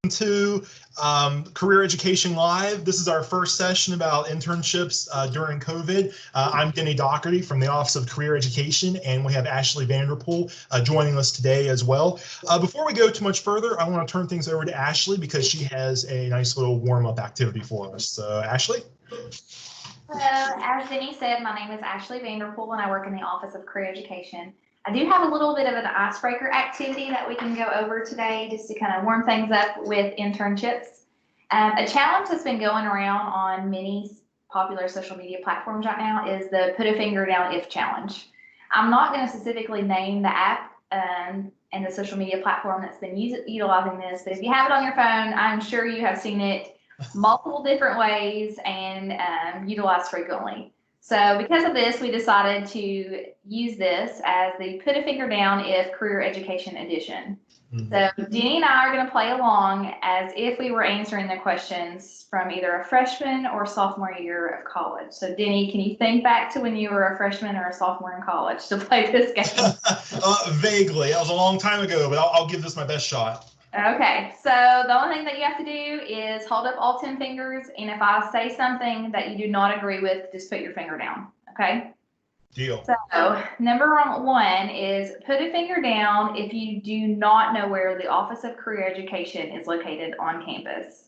To Career Education Live. This is our first session about internships during COVID. I'm Denny Doherty from the Office of Career Education, and we have Ashley Vanderpool joining us today as well. Before we go too much further, I want to turn things over to Ashley because she has a nice little warm-up activity for us. So, Ashley? Hello, as Denny said, my name is Ashley Vanderpool and I work in the Office of Career Education. I do have a little bit of an icebreaker activity that we can go over today just to kind of warm things up with internships. A challenge that's been going around on many popular social media platforms right now is the put a finger down if challenge. I'm not going to specifically name the app and the social media platform that's been utilizing this, but if you have it on your phone, I'm sure you have seen it multiple different ways and utilized frequently. So because of this, we decided to use this as the put a finger down if career education edition. So Denny and I are going to play along as if we were answering the questions from either a freshman or sophomore year of college. So Denny, can you think back to when you were a freshman or a sophomore in college to play this game? Vaguely. That was a long time ago, but I'll give this my best shot. Okay, so the only thing that you have to do is hold up all 10 fingers, and if I say something that you do not agree with, just put your finger down, okay? Deal. So number one is put a finger down if you do not know where the Office of Career Education is located on campus.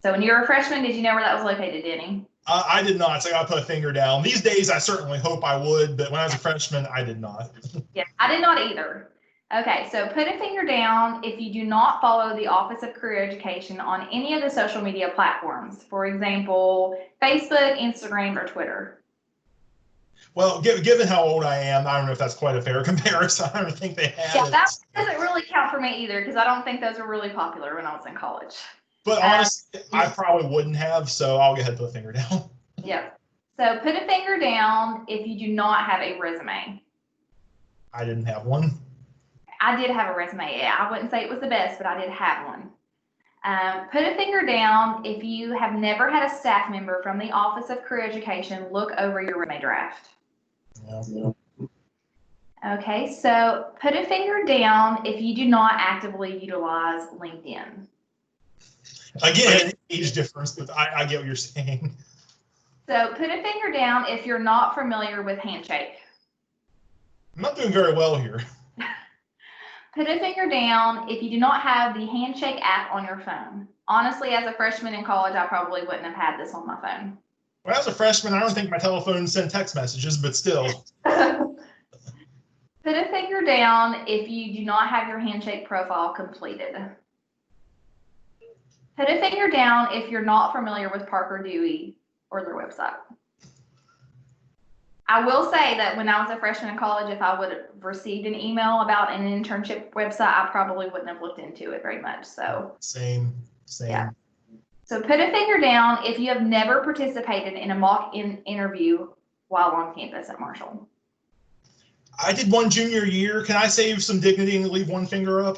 So when you were a freshman, did you know where that was located, Denny? I did not, so I got to put a finger down. These days, I certainly hope I would, but when I was a freshman, I did not. Yeah, I did not either. Okay, so put a finger down if you do not follow the Office of Career Education on any of the social media platforms. For example, Facebook, Instagram, or Twitter. Well, given how old I am, I don't know if that's quite a fair comparison. I don't think they have Yeah, it. that doesn't really count for me either because I don't think those were really popular when I was in college. But honestly, I probably wouldn't have, so I'll go ahead and put a finger down. Yep. So put a finger down if you do not have a resume. I didn't have one. I did have a resume. Yeah, I wouldn't say it was the best, but I did have one. Put a finger down if you have never had a staff member from the Office of Career Education look over your resume draft. Yeah. Okay, so put a finger down if you do not actively utilize LinkedIn. Again, age difference, but I get what you're saying. So put a finger down if you're not familiar with Handshake. I'm not doing very well here. Put a finger down if you do not have the Handshake app on your phone. Honestly, as a freshman in college, I probably wouldn't have had this on my phone. When I was a freshman, I don't think my telephone sent text messages, but still. Put a finger down if you do not have your Handshake profile completed. Put a finger down if you're not familiar with Parker Dewey or their website. I will say that when I was a freshman in college, if I would have received an email about an internship website, I probably wouldn't have looked into it very much. So Same. Yeah. So put a finger down if you have never participated in a mock interview while on campus at Marshall. I did one junior year. Can I save some dignity and leave one finger up?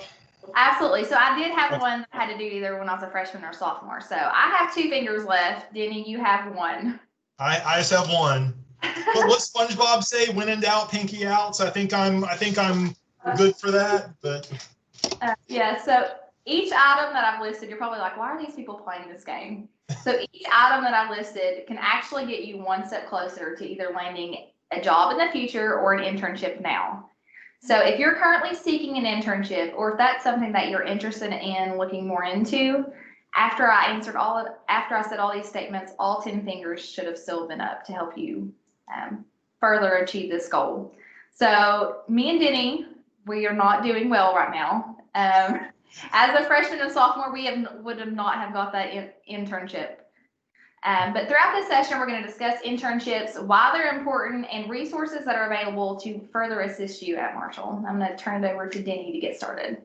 Absolutely. So I did have one that I had to do either when I was a freshman or sophomore. So I have 2 fingers left. Denny, you have 1. I just have 1. But what SpongeBob say? When in doubt, pinky out. So I think I'm good for that. But yeah. So each item that I've listed, you're probably like, why are these people playing this game? So each item that I've listed can actually get you one step closer to either landing a job in the future or an internship now. So if you're currently seeking an internship, or if that's something that you're interested in looking more into, after I said all these statements, all 10 fingers should have still been up to help you further achieve this goal. So me and Denny, we are not doing well right now. As a freshman and sophomore, we would have not have got that internship. But throughout this session, we're going to discuss internships, why they're important, and resources that are available to further assist you at Marshall. I'm going to turn it over to Denny to get started.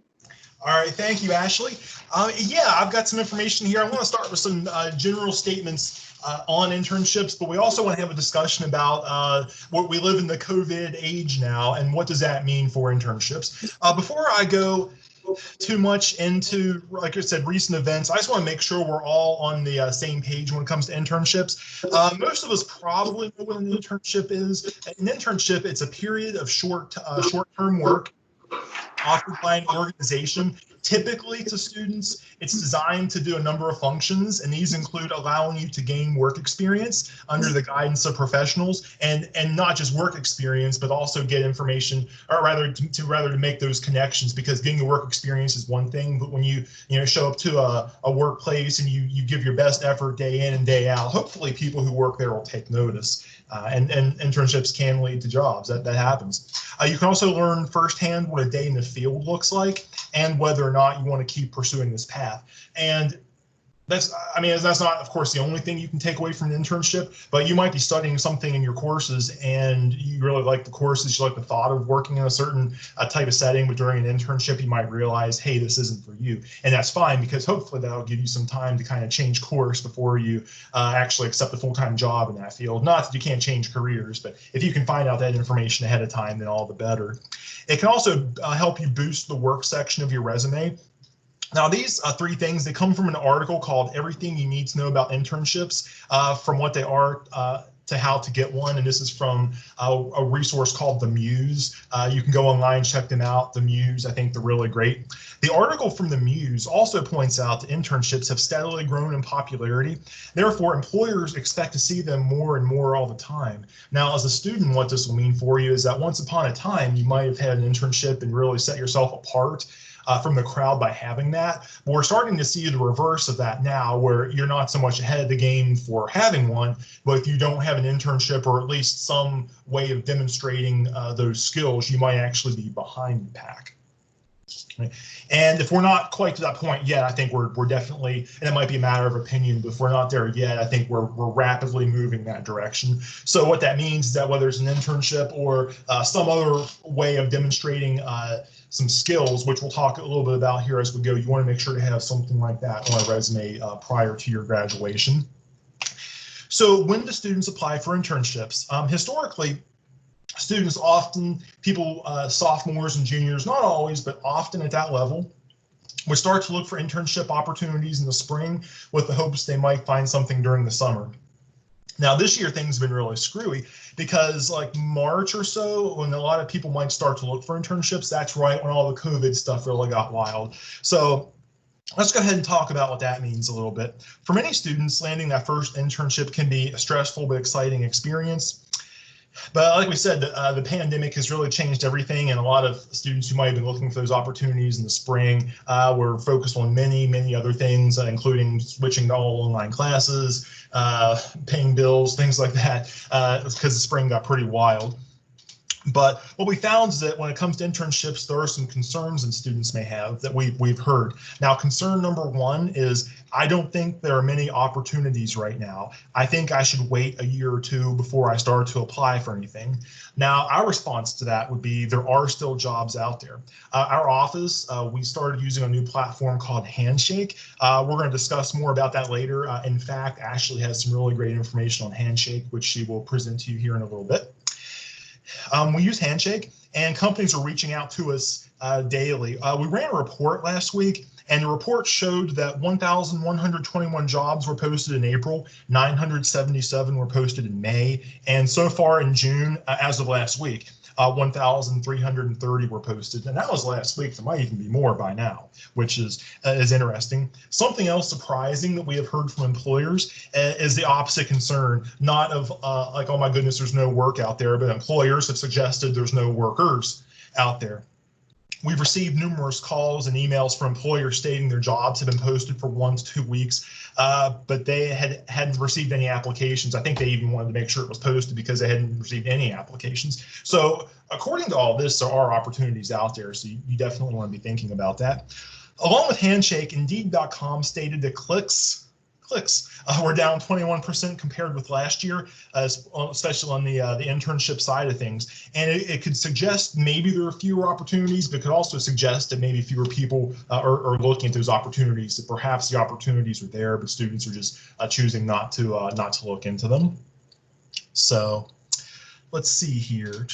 All right, thank you, Ashley. Yeah, I've got some information here. I want to start with some general statements on internships, but we also want to have a discussion about what we live in the COVID age now and what does that mean for internships. Before I go too much into, like I said, recent events, I just want to make sure we're all on the same page when it comes to internships. Most of us probably know what an internship is. An internship, it's a period of short-term work offered by an organization. Typically to students, it's designed to do a number of functions, and these include allowing you to gain work experience under the guidance of professionals, and not just work experience, but also get information, or rather to make those connections, because getting the work experience is one thing, but when you show up to a workplace and you give your best effort day in and day out, hopefully people who work there will take notice. And internships can lead to jobs. That happens. You can also learn firsthand what a day in the field looks like, and whether or not you want to keep pursuing this path. And that's not, of course, the only thing you can take away from an internship, but you might be studying something in your courses and you really like the courses, you like the thought of working in a certain type of setting, but during an internship, you might realize, hey, this isn't for you. And that's fine, because hopefully that'll give you some time to kind of change course before you actually accept a full-time job in that field. Not that you can't change careers, but if you can find out that information ahead of time, then all the better. It can also help you boost the work section of your resume. Now, these three things, they come from an article called Everything You Need to Know About Internships, from what they are to how to get one. And this is from a resource called The Muse. You can go online, check them out. The Muse, I think they're really great. The article from The Muse also points out that internships have steadily grown in popularity. Therefore, employers expect to see them more and more all the time. Now, as a student, what this will mean for you is that once upon a time, you might have had an internship and really set yourself apart from the crowd by having that. But we're starting to see the reverse of that now, where you're not so much ahead of the game for having one, but if you don't have an internship or at least some way of demonstrating those skills, you might actually be behind the pack. Okay. And if we're not quite to that point yet, I think we're definitely, and it might be a matter of opinion, but if we're not there yet, I think we're rapidly moving that direction. So what that means is that whether it's an internship or some other way of demonstrating some skills, which we'll talk a little bit about here as we go, you want to make sure to have something like that on a resume prior to your graduation. So when do students apply for internships? Historically, students often, sophomores and juniors, not always, but often at that level, would start to look for internship opportunities in the spring with the hopes they might find something during the summer. Now, this year, things have been really screwy, because like March or so, when a lot of people might start to look for internships, that's right when all the COVID stuff really got wild. So let's go ahead and talk about what that means a little bit. For many students, landing that first internship can be a stressful but exciting experience. But like we said, the pandemic has really changed everything, and a lot of students who might have been looking for those opportunities in the spring were focused on many other things, including switching to all online classes, paying bills, things like that, because the spring got pretty wild. But what we found is that when it comes to internships, there are some concerns that students may have that we've heard. Now, concern number one is, I don't think there are many opportunities right now. I think I should wait a year or two before I start to apply for anything. Now, our response to that would be, there are still jobs out there. Our office, we started using a new platform called Handshake. We're going to discuss more about that later. In fact, Ashley has some really great information on Handshake, which she will present to you here in a little bit. We use Handshake, and companies are reaching out to us daily. We ran a report last week, and the report showed that 1,121 jobs were posted in April, 977 were posted in May, and so far in June, as of last week, 1,330 were posted, and that was last week. There might even be more by now, which is interesting. Something else surprising that we have heard from employers is the opposite concern, not of like, oh my goodness, there's no work out there, but employers have suggested there's no workers out there. We've received numerous calls and emails from employers stating their jobs have been posted for 1 to 2 weeks, but they hadn't received any applications. I think they even wanted to make sure it was posted because they hadn't received any applications. So according to all this, there are opportunities out there, so you definitely want to be thinking about that. Along with Handshake, Indeed.com stated that clicks were down 21% compared with last year, especially on the internship side of things. And it could suggest maybe there are fewer opportunities, but could also suggest that maybe fewer people are looking at those opportunities. That perhaps the opportunities are there, but students are just choosing not to look into them. So let's see here.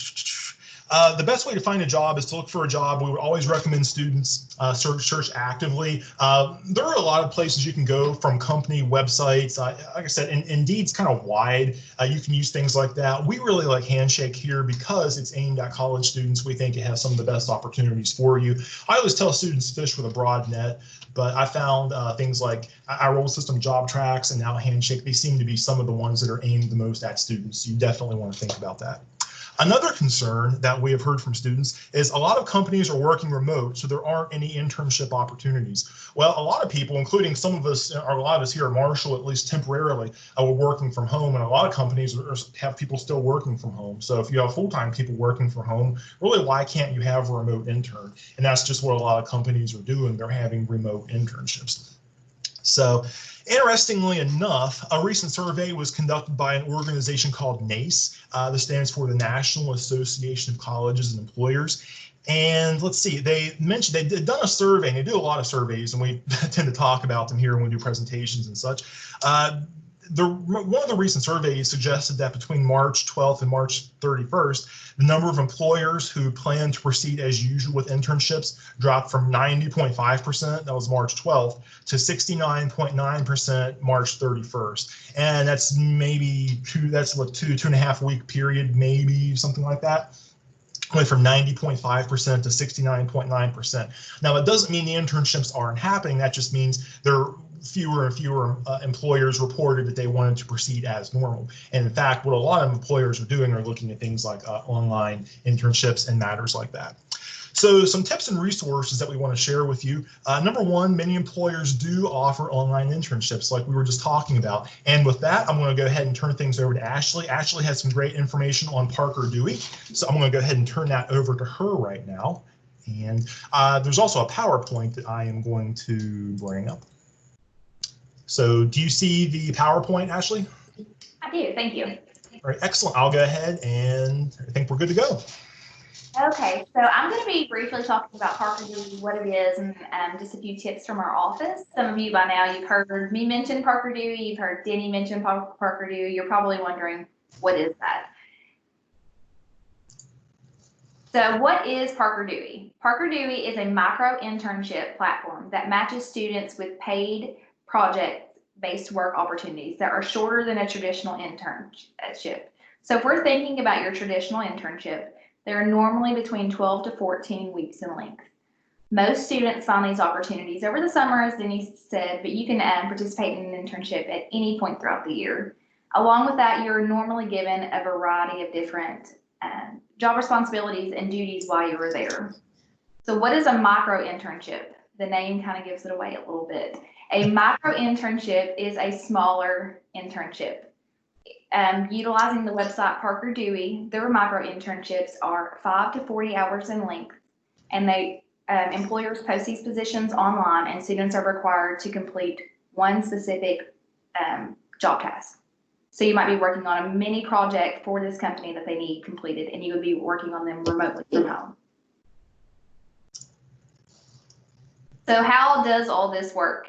The best way to find a job is to look for a job. We would always recommend students search actively. There are a lot of places you can go, from company websites. Like I said, Indeed's kind of wide. You can use things like that. We really like Handshake here because it's aimed at college students. We think it has some of the best opportunities for you. I always tell students to fish with a broad net, but I found things like our old system, Job Tracks, and now Handshake, they seem to be some of the ones that are aimed the most at students. You definitely want to think about that. Another concern that we have heard from students is a lot of companies are working remote, so there aren't any internship opportunities. Well, a lot of people, including some of us, or a lot of us here at Marshall, at least temporarily, are working from home, and a lot of companies have people still working from home. So if you have full-time people working from home, really, why can't you have a remote intern? And that's just what a lot of companies are doing. They're having remote internships. So, interestingly enough, a recent survey was conducted by an organization called NACE. This stands for the National Association of Colleges and Employers. And let's see, they mentioned they'd done a survey, and they do a lot of surveys, and we tend to talk about them here when we do presentations and such. One of the recent surveys suggested that between March 12th and March 31st, the number of employers who plan to proceed as usual with internships dropped from 90.5%, that was March 12th, to 69.9% March 31st. And that's maybe two and a half week period, maybe something like that. Went from 90.5% to 69.9%. Now, it doesn't mean the internships aren't happening. That just means there fewer and fewer employers reported that they wanted to proceed as normal. And in fact, what a lot of employers are doing are looking at things like online internships and matters like that. So some tips and resources that we want to share with you. Number one, many employers do offer online internships like we were just talking about. And with that, I'm going to go ahead and turn things over to Ashley. Ashley has some great information on Parker Dewey. So I'm going to go ahead and turn that over to her right now. And there's also a PowerPoint that I am going to bring up. So do you see the PowerPoint, Ashley? I do, thank you. All right, excellent. I'll go ahead, and I think we're good to go. Okay, so I'm going to be briefly talking about Parker Dewey, what it is, and just a few tips from our office. Some of you by now, you've heard me mention Parker Dewey, you've heard Denny mention Parker Dewey. You're probably wondering, what is that? So what is Parker Dewey? Parker Dewey is a micro internship platform that matches students with paid project-based work opportunities that are shorter than a traditional internship. So if we're thinking about your traditional internship, they're normally between 12 to 14 weeks in length. Most students find these opportunities over the summer, as Denny said, but you can participate in an internship at any point throughout the year. Along with that, you're normally given a variety of different job responsibilities and duties while you are there. So what is a micro internship? The name kind of gives it away a little bit. A micro internship is a smaller internship. Utilizing the website Parker Dewey, their micro internships are 5 to 40 hours in length, and employers post these positions online, and students are required to complete one specific job task. So you might be working on a mini project for this company that they need completed, and you would be working on them remotely from home. So how does all this work?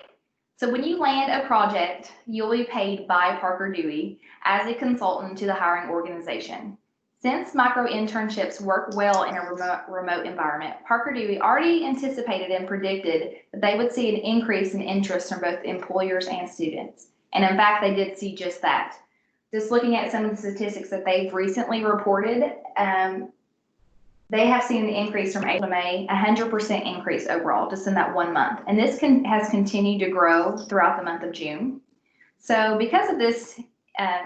So when you land a project, you'll be paid by Parker Dewey as a consultant to the hiring organization. Since micro internships work well in a remote environment, Parker Dewey already anticipated and predicted that they would see an increase in interest from both employers and students. And in fact, they did see just that. Just looking at some of the statistics that they've recently reported, they have seen an increase from April to May, 100% increase overall, just in that 1 month. And this has continued to grow throughout the month of June. So because of this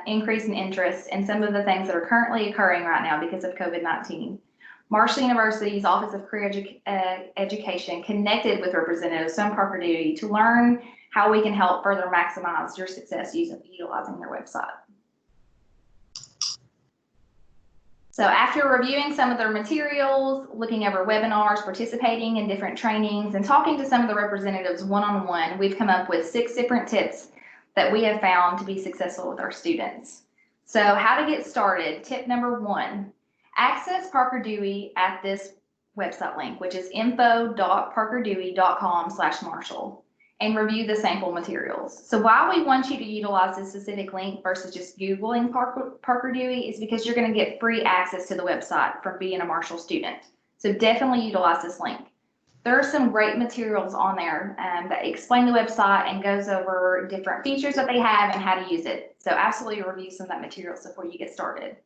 increase in interest and some of the things that are currently occurring right now because of COVID-19, Marshall University's Office of Career Education connected with representatives from Parker Dewey to learn how we can help further maximize your success utilizing their website. So after reviewing some of their materials, looking over webinars, participating in different trainings, and talking to some of the representatives one-on-one, we've come up with 6 different tips that we have found to be successful with our students. So how to get started. Tip number 1, access Parker Dewey at this website link, which is info.parkerdewey.com/Marshall. and review the sample materials. So why we want you to utilize this specific link versus just Googling Parker Dewey is because you're going to get free access to the website from being a Marshall student. So definitely utilize this link. There are some great materials on there that explain the website and goes over different features that they have and how to use it. So absolutely review some of that materials before you get started.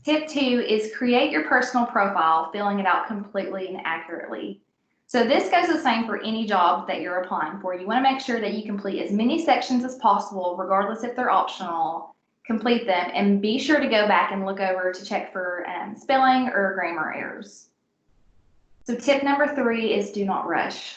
Tip 2 is create your personal profile, filling it out completely and accurately. So this goes the same for any job that you're applying for. You want to make sure that you complete as many sections as possible, regardless if they're optional, complete them, and be sure to go back and look over to check for spelling or grammar errors. So tip number 3 is do not rush.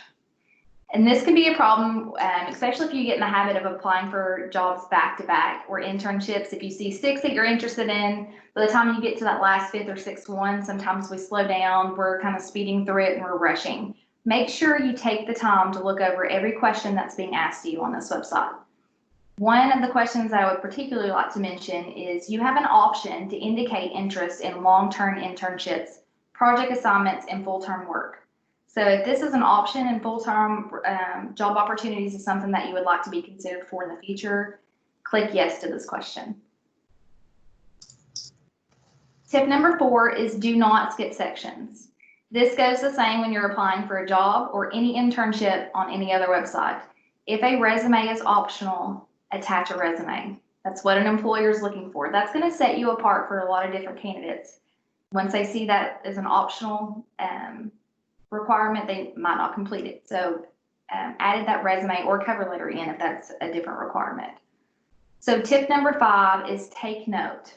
And this can be a problem, especially if you get in the habit of applying for jobs back to back or internships. If you see 6 that you're interested in, by the time you get to that last 5th or 6th one, sometimes we slow down, we're kind of speeding through it and we're rushing. Make sure you take the time to look over every question that's being asked of you on this website. One of the questions I would particularly like to mention is you have an option to indicate interest in long-term internships, project assignments, and full-term work. So if this is an option and full-time job opportunities is something that you would like to be considered for in the future, click yes to this question. Tip number 4 is do not skip sections. This goes the same when you're applying for a job or any internship on any other website. If a resume is optional, attach a resume. That's what an employer is looking for. That's going to set you apart for a lot of different candidates. Once they see that as an optional requirement, they might not complete it. So added that resume or cover letter in if that's a different requirement. So tip number 5 is take note.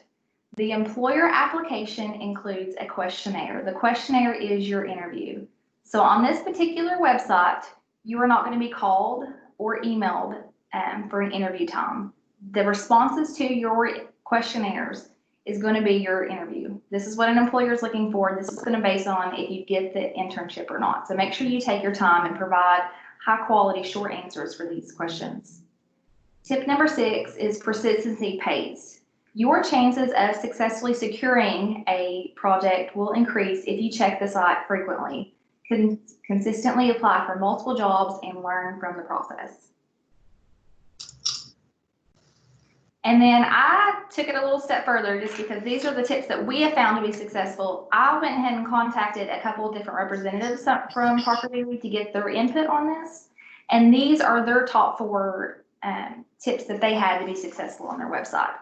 The employer application includes a questionnaire. The questionnaire is your interview. So on this particular website, you are not going to be called or emailed for an interview time. The responses to your questionnaires is going to be your interview. This is what an employer is looking for. This is going to be based on if you get the internship or not. So make sure you take your time and provide high quality short answers for these questions. Tip number 6 is persistency pays. Your chances of successfully securing a project will increase if you check the site frequently, consistently apply for multiple jobs, and learn from the process. And then I took it a little step further just because these are the tips that we have found to be successful. I went ahead and contacted a couple of different representatives from Parker Dewey to get their input on this. And these are their top 4 tips that they had to be successful on their website.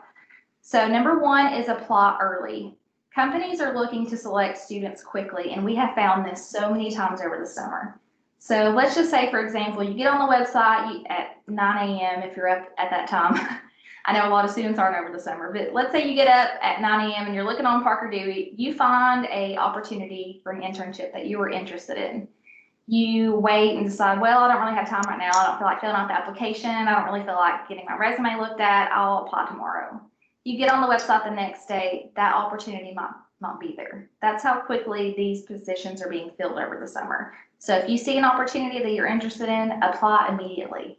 So number 1 is apply early. Companies are looking to select students quickly, and we have found this so many times over the summer. So let's just say, for example, you get on the website at 9 a.m. if you're up at that time. I know a lot of students aren't over the summer, but let's say you get up at 9 a.m. and you're looking on Parker Dewey, you find an opportunity for an internship that you were interested in. You wait and decide, well, I don't really have time right now. I don't feel like filling out the application. I don't really feel like getting my resume looked at. I'll apply tomorrow. You get on the website the next day, that opportunity might not be there. That's how quickly these positions are being filled over the summer. So if you see an opportunity that you're interested in, apply immediately.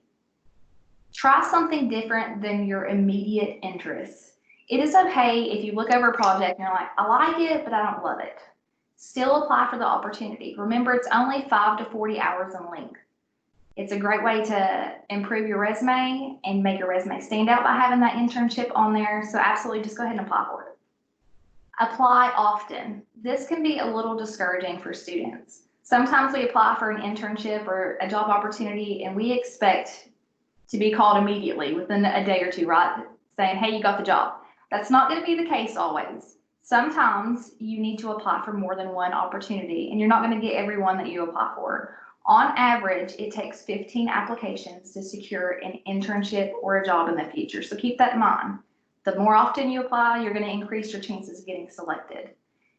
Try something different than your immediate interests. It is okay if you look over a project and you're like, I like it, but I don't love it. Still apply for the opportunity. Remember, it's only 5 to 40 hours in length. It's a great way to improve your resume and make your resume stand out by having that internship on there. So absolutely just go ahead and apply for it. Apply often. This can be a little discouraging for students. Sometimes we apply for an internship or a job opportunity and we expect to be called immediately within a day or two, right? Saying, hey, you got the job. That's not going to be the case always. Sometimes you need to apply for more than one opportunity and you're not going to get every one that you apply for. On average, it takes 15 applications to secure an internship or a job in the future. So keep that in mind. The more often you apply, you're going to increase your chances of getting selected.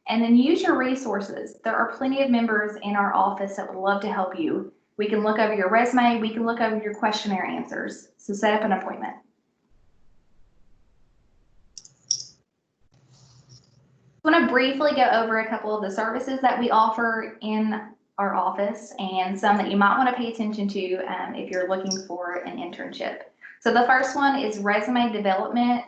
And then use your resources. There are plenty of members in our office that would love to help you. We can look over your resume. We can look over your questionnaire answers. So set up an appointment. I want to briefly go over a couple of the services that we offer in our office and some that you might want to pay attention to if you're looking for an internship. So the first one is resume development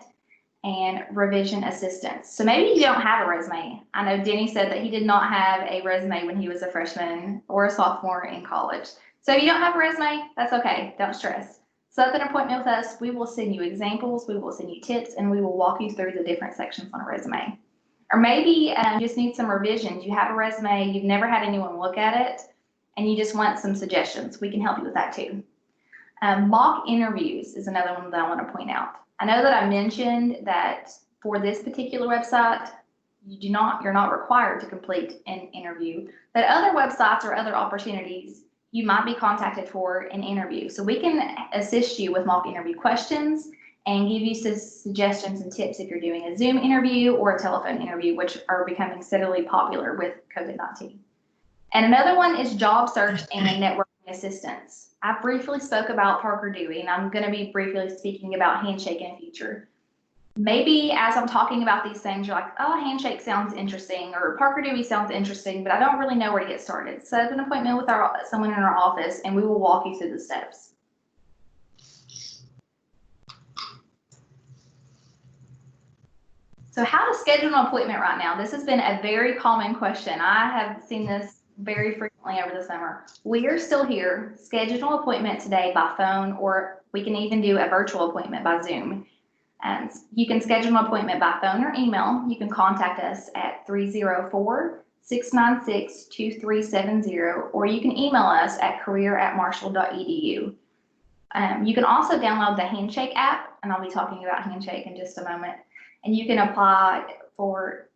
and revision assistance. So maybe you don't have a resume. I know Denny said that he did not have a resume when he was a freshman or a sophomore in college. So if you don't have a resume, that's okay. Don't stress. Set up an appointment with us. We will send you examples. We will send you tips, and we will walk you through the different sections on a resume. Or maybe you just need some revisions. You have a resume, you've never had anyone look at it, and you just want some suggestions. We can help you with that too. Mock interviews is another one that I want to point out. I know that I mentioned that for this particular website, you're not required to complete an interview, but other websites or other opportunities you might be contacted for an interview. So we can assist you with mock interview questions and give you some suggestions and tips if you're doing a Zoom interview or a telephone interview, which are becoming steadily popular with COVID-19. And another one is job search and networking assistance. I briefly spoke about Parker Dewey, and I'm going to be briefly speaking about Handshake in the future. Maybe as I'm talking about these things, you're like, oh, Handshake sounds interesting, or Parker Dewey sounds interesting, but I don't really know where to get started. Set up an appointment with someone in our office, and we will walk you through the steps. So how to schedule an appointment right now? This has been a very common question. I have seen this very frequently over the summer. We are still here. Schedule an appointment today by phone, or we can even do a virtual appointment by Zoom. And you can schedule an appointment by phone or email. You can contact us at 304-696-2370, or you can email us at career@marshall.edu. You can also download the Handshake app, and I'll be talking about Handshake in just a moment. And you can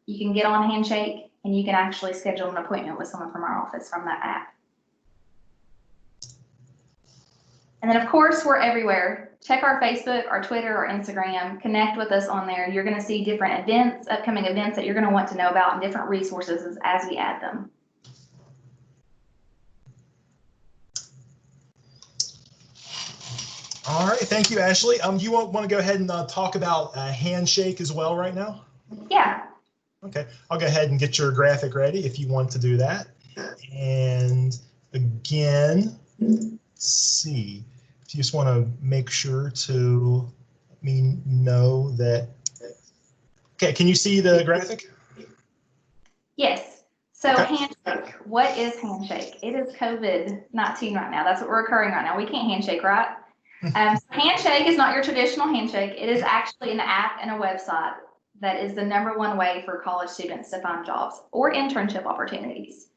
you can get on Handshake, and you can actually schedule an appointment with someone from our office from that app. And then, of course, we're everywhere. Check our Facebook, our Twitter, our Instagram. Connect with us on there. You're going to see different events, upcoming events that you're going to want to know about, and different resources as we add them. All right, thank you, Ashley. You want to go ahead and talk about Handshake as well right now? Yeah. Okay, I'll go ahead and get your graphic ready if you want to do that. And again, let's see. If you just want to make sure to let me know that. Okay, can you see the graphic? Yes. So okay. Handshake, what is Handshake? It is COVID-19 right now. That's what we're occurring right now. We can't handshake, right? Handshake is not your traditional handshake. It is actually an app and a website that is the #1 way for college students to find jobs or internship opportunities.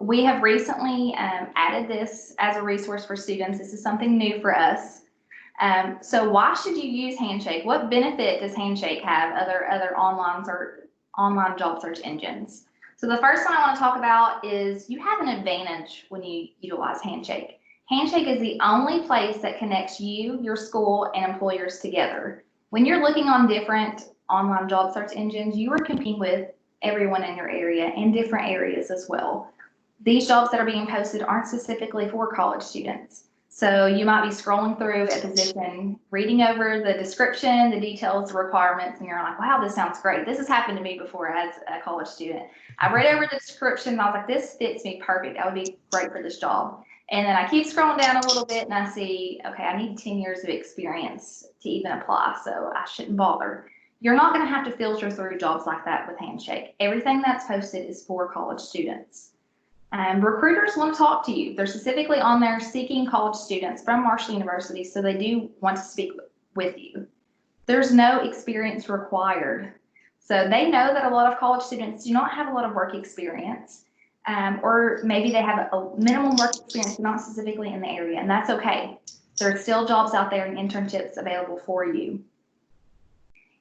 We have recently added this as a resource for students. This is something new for us. So why should you use Handshake? What benefit does Handshake have other online job search engines? So the first one I want to talk about is you have an advantage when you utilize Handshake. Handshake is the only place that connects you, your school, and employers together. When you're looking on different online job search engines, you are competing with everyone in your area and different areas as well. These jobs that are being posted aren't specifically for college students. So you might be scrolling through a position, reading over the description, the details, the requirements, and you're like, wow, this sounds great. This has happened to me before as a college student. I read over the description and I was like, this fits me perfect. I would be great for this job. And then I keep scrolling down a little bit and I see, okay, I need 10 years of experience to even apply, so I shouldn't bother. You're not going to have to filter through jobs like that with Handshake. Everything that's posted is for college students. Recruiters want to talk to you. They're specifically on there seeking college students from Marshall University, so they do want to speak with you. There's no experience required. So they know that a lot of college students do not have a lot of work experience, or maybe they have a minimum work experience, not specifically in the area, and that's okay. There are still jobs out there and internships available for you.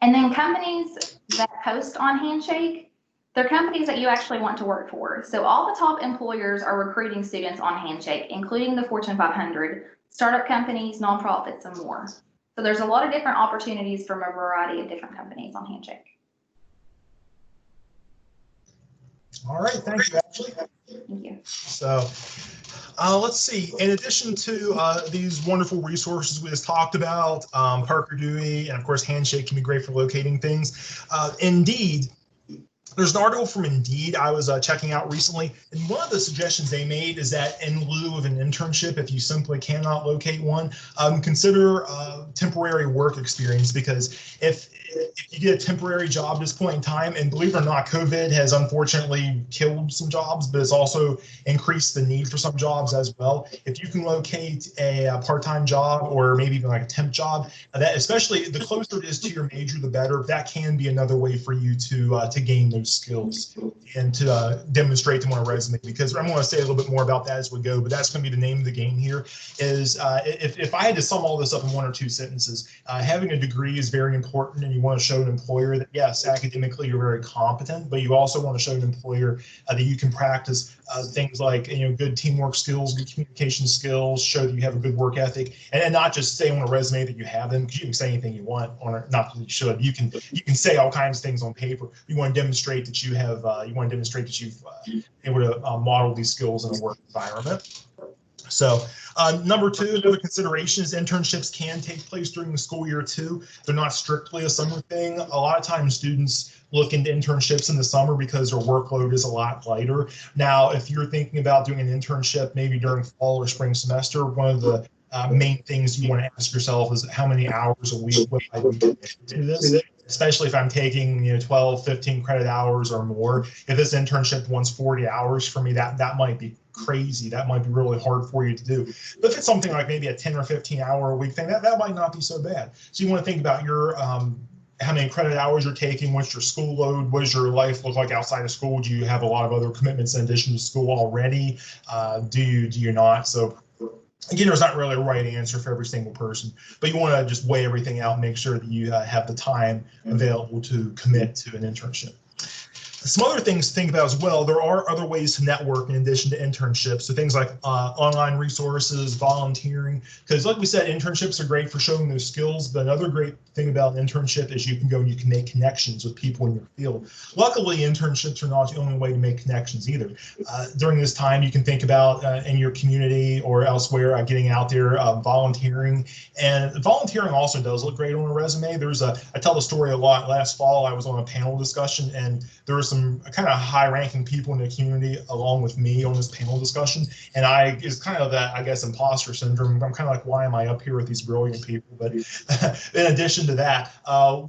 And then companies that post on Handshake, they're companies that you actually want to work for. So all the top employers are recruiting students on Handshake, including the Fortune 500, startup companies, nonprofits, and more. So there's a lot of different opportunities from a variety of different companies on Handshake. All right, thank you, Ashley. Thank you. So let's see. In addition to these wonderful resources we just talked about, Parker Dewey, and of course Handshake can be great for locating things. Indeed. There's an article from Indeed I was checking out recently, and one of the suggestions they made is that in lieu of an internship, if you simply cannot locate one, consider temporary work experience, because if if you get a temporary job at this point in time, and believe it or not, COVID has unfortunately killed some jobs, but it's also increased the need for some jobs as well. If you can locate a part-time job or maybe even like a temp job, that especially the closer it is to your major, the better. That can be another way for you to gain those skills and to demonstrate them on a resume. Because I'm going to say a little bit more about that as we go, but that's going to be the name of the game here. Is if I had to sum all this up in one or two sentences, having a degree is very important, and you want to show an employer that yes, academically you're very competent, but you also want to show an employer that you can practice things like good teamwork skills, good communication skills, show that you have a good work ethic, and not just say on a resume that you have them, because you can say anything you want on it. Not that you should. You can say all kinds of things on paper. You want to demonstrate that you have. You want to demonstrate that you've able to model these skills in a work environment. So number two, another consideration is internships can take place during the school year too. They're not strictly a summer thing. A lot of times students look into internships in the summer because their workload is a lot lighter. Now, if you're thinking about doing an internship maybe during fall or spring semester, one of the main things you want to ask yourself is how many hours a week will I be committed to this? Especially if I'm taking 12, 15 credit hours or more. If this internship wants 40 hours for me, that might be crazy. That might be really hard for you to do. But if it's something like maybe a 10 or 15 hour a week thing, that might not be so bad. So you want to think about your how many credit hours you're taking, what's your school load, what does your life look like outside of school? Do you have a lot of other commitments in addition to school already? Do you not? So again, there's not really a right answer for every single person, but you want to just weigh everything out and make sure that you have the time available to commit to an internship. Some other things to think about as well, there are other ways to network in addition to internships. So things like online resources, volunteering, because like we said, internships are great for showing those skills, but another great thing about an internship is you can go and you can make connections with people in your field. Luckily, internships are not the only way to make connections either. During this time, you can think about in your community or elsewhere, getting out there, volunteering. And volunteering also does look great on a resume. I tell the story a lot. Last fall, I was on a panel discussion, and there was some kind of high-ranking people in the community along with me on this panel discussion, and it's kind of that, I guess, imposter syndrome. I'm kind of like, why am I up here with these brilliant people? But in addition to that,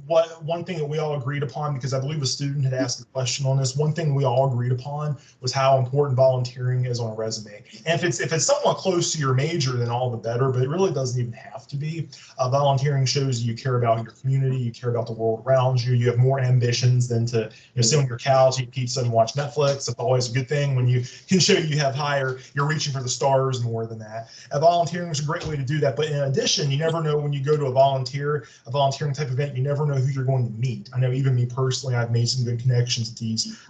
one thing that we all agreed upon, because I believe a student had asked a question on this, one thing we all agreed upon was how important volunteering is on a resume. And if it's somewhat close to your major, then all the better, but it really doesn't even have to be. Volunteering shows you care about your community, you care about the world around you, you have more ambitions than to sit on your couch, eat pizza, and watch Netflix. That's always a good thing when you can show you have higher, you're reaching for the stars more than that. Volunteering is a great way to do that. But in addition, you never know when you go to a volunteering type event, you never know who you're going to meet. I know even me personally, I've made some good connections with these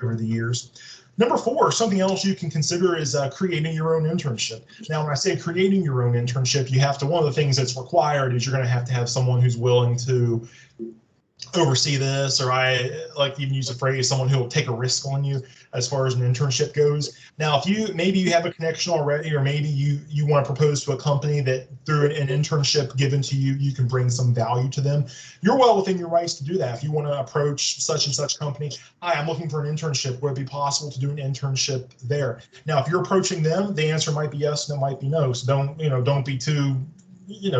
over the years. Number four, something else you can consider is creating your own internship. Now, when I say creating your own internship, one of the things that's required is you're going to have someone who's willing to oversee this, or I like to even use the phrase, someone who will take a risk on you as far as an internship goes. Now, if maybe you have a connection already, or maybe you want to propose to a company that through an internship given to you, you can bring some value to them, you're well within your rights to do that. If you want to approach such and such company, hi, I'm looking for an internship, would it be possible to do an internship there? Now, if you're approaching them, the answer might be yes, and it might be no. So don't be too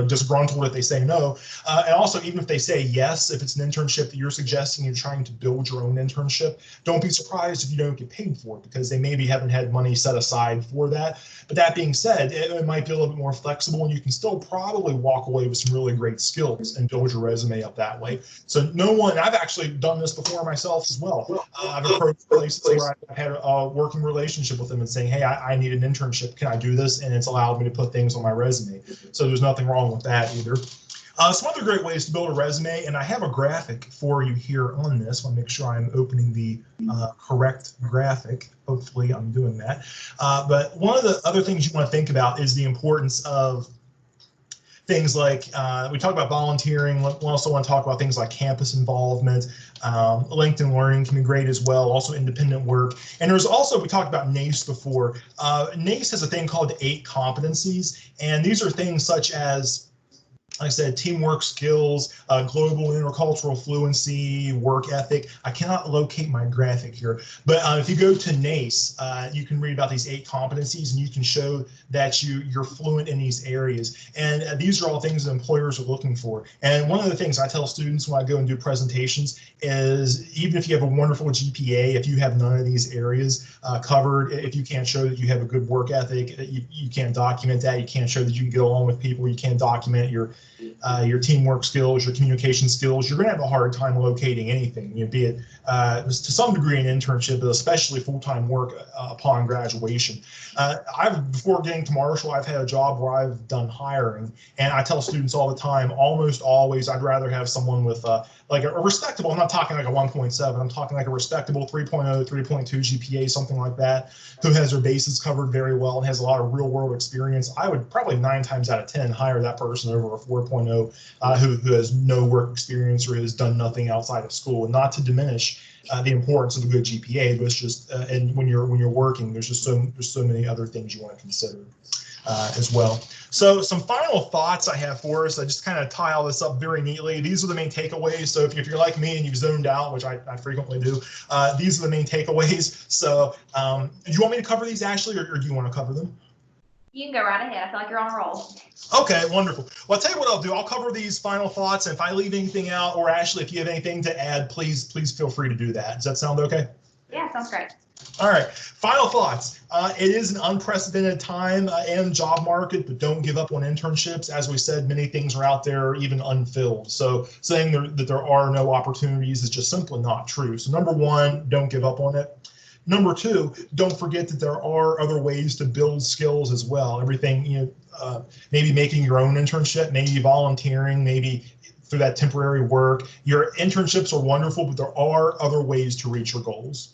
disgruntled if they say no. And also, even if they say yes, if it's an internship that you're suggesting, you're trying to build your own internship, don't be surprised if you don't get paid for it, because they maybe haven't had money set aside for that. But that being said, it might be a little bit more flexible, and you can still probably walk away with some really great skills and build your resume up that way. So I've actually done this before myself as well. I've approached places where I've had a working relationship with them and saying, hey, I need an internship. Can I do this? And it's allowed me to put things on my resume. So there's nothing wrong with that either. Some other great ways to build a resume, and I have a graphic for you here on this. I want to make sure I'm opening the correct graphic. Hopefully I'm doing that. But one of the other things you want to think about is the importance of things like, we talk about volunteering. We also want to talk about things like campus involvement. LinkedIn Learning can be great as well, also independent work. And there's also, we talked about NACE before. NACE has a thing called 8 competencies, and these are things such as like I said, teamwork skills, global intercultural fluency, work ethic. I cannot locate my graphic here, but if you go to NACE, you can read about these 8 competencies, and you can show that you're fluent in these areas. And these are all things that employers are looking for. And one of the things I tell students when I go and do presentations is, even if you have a wonderful GPA, if you have none of these areas covered, if you can't show that you have a good work ethic, you can't document that, you can't show that you can get along with people, you can't document your teamwork skills, your communication skills, you're going to have a hard time locating anything, be it to some degree an internship, but especially full-time work upon graduation. Before getting to Marshall, I've had a job where I've done hiring, and I tell students all the time, almost always, I'd rather have someone with like a respectable, I'm not talking like a 1.7, I'm talking like a respectable 3.0, 3.2 GPA, something like that, who has their bases covered very well and has a lot of real world experience. I would probably 9 times out of 10 hire that person over a 4.0 who has no work experience or has done nothing outside of school. And not to diminish the importance of a good GPA, but it's just and when you're working, there's so many other things you want to consider as well. So some final thoughts I have for us. I just kind of tie all this up very neatly. These are the main takeaways. So if you're like me and you've zoned out, which I frequently do, these are the main takeaways. So do you want me to cover these, Ashley, or do you want to cover them? You can go right ahead. I feel like you're on a roll. Okay, wonderful. Well, I'll tell you what I'll do. I'll cover these final thoughts, and if I leave anything out, or Ashley, if you have anything to add, please feel free to do that. Does that sound okay? Yeah, sounds great. All right, final thoughts. It is an unprecedented time in the job market, but don't give up on internships. As we said, many things are out there even unfilled. So saying that there are no opportunities is just simply not true. So number 1, don't give up on it. Number 2, don't forget that there are other ways to build skills as well. Everything, maybe making your own internship, maybe volunteering, maybe through that temporary work. Your internships are wonderful, but there are other ways to reach your goals.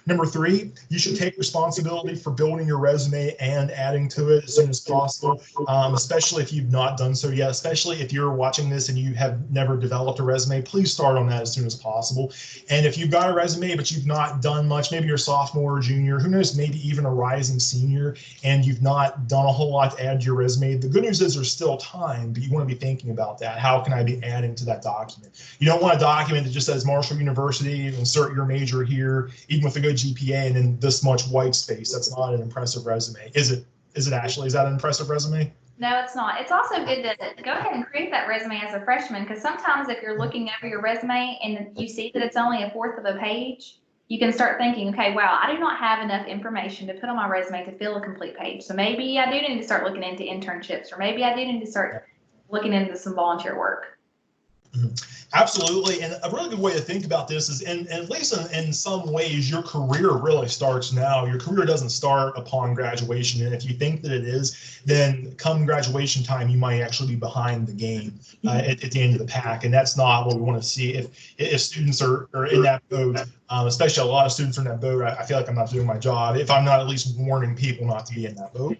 Number 3, you should take responsibility for building your resume and adding to it as soon as possible, especially if you've not done so yet, especially if you're watching this and you have never developed a resume. Please start on that as soon as possible. And if you've got a resume, but you've not done much, maybe you're a sophomore or junior, who knows, maybe even a rising senior, and you've not done a whole lot to add to your resume, the good news is there's still time, but you want to be thinking about that. How can I be adding to that document? You don't want a document that just says Marshall University, insert your major here, even with a good GPA, and then this much white space. That's not an impressive resume. Is it, Ashley? Is that an impressive resume? No, it's not. It's also good to go ahead and create that resume as a freshman, because sometimes if you're looking over your resume and you see that it's only 1/4 of a page, you can start thinking, okay, wow, I do not have enough information to put on my resume to fill a complete page. So maybe I do need to start looking into internships, or maybe I do need to start looking into some volunteer work. Absolutely. And a really good way to think about this is, and at least in some ways, your career really starts now. Your career doesn't start upon graduation. And if you think that it is, then come graduation time, you might actually be behind the game at the end of the pack. And that's not what we want to see. If students are in that boat, especially a lot of students are in that boat, I feel like I'm not doing my job if I'm not at least warning people not to be in that boat.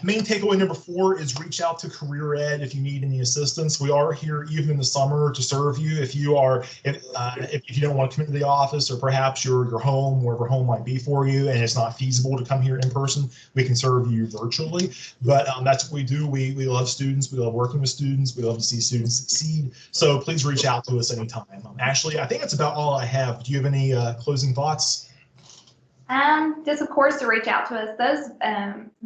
Main takeaway number 4 is reach out to Career Ed if you need any assistance. We are here even in the summer to serve you. If you don't want to come into the office, or perhaps your home, wherever home might be for you, and it's not feasible to come here in person, we can serve you virtually. But that's what we do. We love students. We love working with students. We love to see students succeed. So please reach out to us anytime. Ashley, I think that's about all I have. Do you have any closing thoughts? Just of course to reach out to us. Those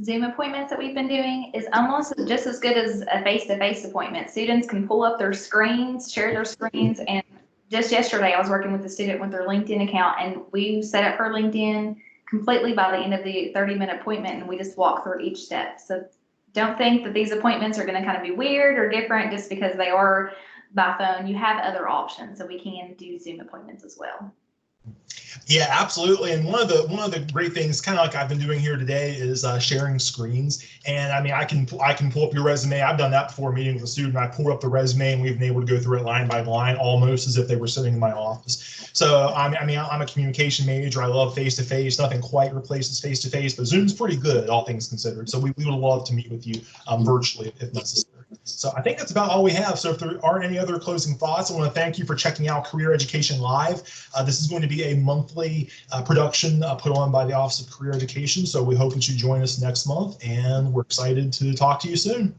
Zoom appointments that we've been doing is almost just as good as a face-to-face appointment. Students can pull up their screens, share their screens, and just yesterday I was working with a student with their LinkedIn account, and we set up her LinkedIn completely by the end of the 30-minute appointment, and we just walk through each step. So don't think that these appointments are going to kind of be weird or different just because they are by phone. You have other options, so we can do Zoom appointments as well. Yeah, absolutely. And one of the great things, kind of like I've been doing here today, is sharing screens. And I mean, I can pull up your resume. I've done that before, meeting with a student. I pull up the resume, and we've been able to go through it line by line, almost as if they were sitting in my office. So I'm a communication major. I love face-to-face. Nothing quite replaces face-to-face, but Zoom's pretty good, all things considered. So we would love to meet with you virtually if necessary. So I think that's about all we have. So if there aren't any other closing thoughts, I want to thank you for checking out Career Education Live. This is going to be a monthly production put on by the Office of Career Education. So we hope that you join us next month, and we're excited to talk to you soon.